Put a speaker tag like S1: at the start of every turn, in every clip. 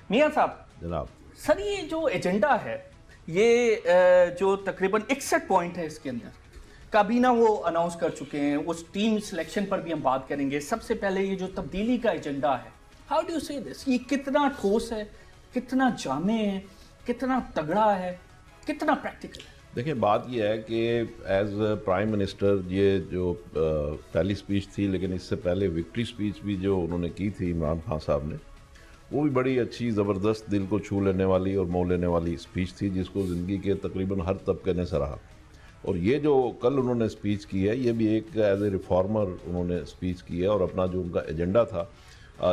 S1: میاں صاحب
S2: جناب
S1: سر یہ جو ایجنڈا ہے یہ جو تقریباً 61 پوائنٹ ہے اس کے اندر کابینہ وہ اناؤنس کر چکے ہیں. اس ٹیم سلیکشن پر بھی ہم بات کریں گے. سب سے پہلے یہ جو تبدیلی کا ایجنڈا ہے, ہاؤ ڈو یو سے دس, یہ کتنا ٹھوس ہے, کتنا جامع ہے, کتنا تگڑا ہے, کتنا پریکٹیکل ہے؟
S2: دیکھیں بات یہ ہے کہ ایز پرائم منسٹر یہ جو پہلی سپیچ تھی, لیکن اس سے پہلے وکٹری سپیچ بھی جو انہوں نے کی تھی عمران خان صاحب نے, وہ بھی بڑی اچھی زبردست دل کو چھو لینے والی اور مو لینے والی سپیچ تھی, جس کو زندگی کے تقریباً ہر طبقے نے سراہا. اور یہ جو کل انہوں نے سپیچ کی ہے, یہ بھی ایک ایز اے ریفارمر انہوں نے سپیچ کی ہے, اور اپنا جو ان کا ایجنڈا تھا,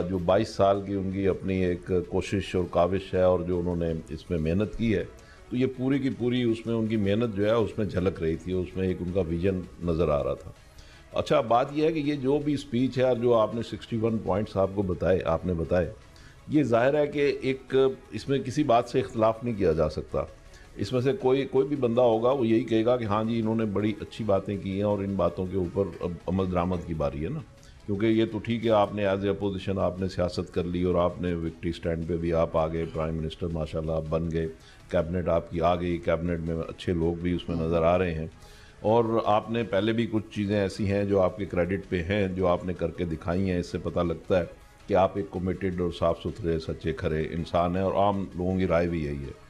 S2: جو 22 سال کی ان کی اپنی ایک کوشش اور کاوش ہے, اور جو انہوں نے اس میں محنت کی ہے, تو یہ پوری کی پوری اس میں ان کی محنت جو ہے اس میں جھلک رہی تھی, اس میں ایک ان کا ویژن نظر آ رہا تھا. اچھا بات یہ ہے کہ یہ جو بھی سپیچ ہے, اور جو آپ نے 61 پوائنٹس آپ کو بتائے, یہ ظاہر ہے کہ ایک اس میں کسی بات سے اختلاف نہیں کیا جا سکتا. اس میں سے کوئی بھی بندہ ہوگا وہ یہی کہے گا کہ ہاں جی انہوں نے بڑی اچھی باتیں کی ہیں, اور ان باتوں کے اوپر اب عمل درآمد کی باری ہے نا. کیونکہ یہ تو ٹھیک ہے, آپ نے ایز اے اپوزیشن آپ نے سیاست کر لی, اور آپ نے وکٹری سٹینڈ پہ بھی آپ آ گئے, پرائم منسٹر ماشاءاللہ آپ بن گئے, کیبنٹ آپ کی آ گئی, کیبنٹ میں اچھے لوگ بھی اس میں نظر آ رہے ہیں, اور آپ نے پہلے بھی کچھ چیزیں ایسی ہیں جو آپ کے کریڈٹ پہ ہیں, جو آپ نے کر کے دکھائی ہیں. اس سے پتہ لگتا ہے کہ آپ ایک کمیٹڈ اور صاف ستھرے سچے کھرے انسان ہیں, اور عام لوگوں کی رائے بھی یہی ہے.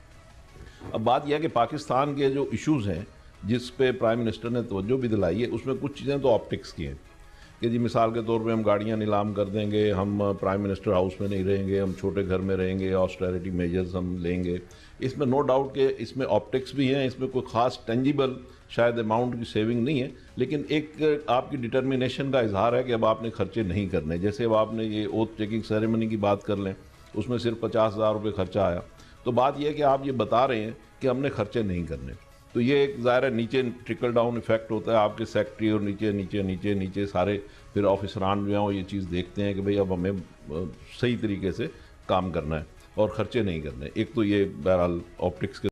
S2: اب بات یہ ہے کہ پاکستان کے جو ایشوز ہیں جس پہ پرائم منسٹر نے توجہ بھی دلائی ہے, اس میں کچھ چیزیں تو آپٹکس کی ہیں کہ جی مثال کے طور پہ ہم گاڑیاں نیلام کر دیں گے, ہم پرائم منسٹر ہاؤس میں نہیں رہیں گے, ہم چھوٹے گھر میں رہیں گے, آسٹیرٹی میجرز ہم لیں گے. اس میں نو ڈاؤٹ کہ اس میں آپٹکس بھی ہیں, اس میں کوئی خاص ٹینجیبل شاید اماؤنٹ کی سیونگ نہیں ہے, لیکن ایک آپ کی ڈٹرمنیشن کا اظہار ہے کہ اب آپ نے خرچے نہیں کرنے. جیسے اب آپ نے یہ اوتھ ٹیکنگ سیریمنی کی بات کر لیں, اس میں صرف 50,000 روپے خرچہ آیا, تو بات یہ ہے کہ آپ یہ بتا رہے ہیں کہ ہم نے خرچے نہیں کرنے. تو یہ ایک ظاہر ہے نیچے ٹرکل ڈاؤن ایفیکٹ ہوتا ہے, آپ کے سیکٹری اور نیچے نیچے نیچے نیچے سارے پھر آفیسران جو ہیں وہ یہ چیز دیکھتے ہیں کہ بھئی اب ہمیں صحیح طریقے سے کام کرنا ہے اور خرچے نہیں کرنے. ایک تو یہ بہرحال آپٹکس کے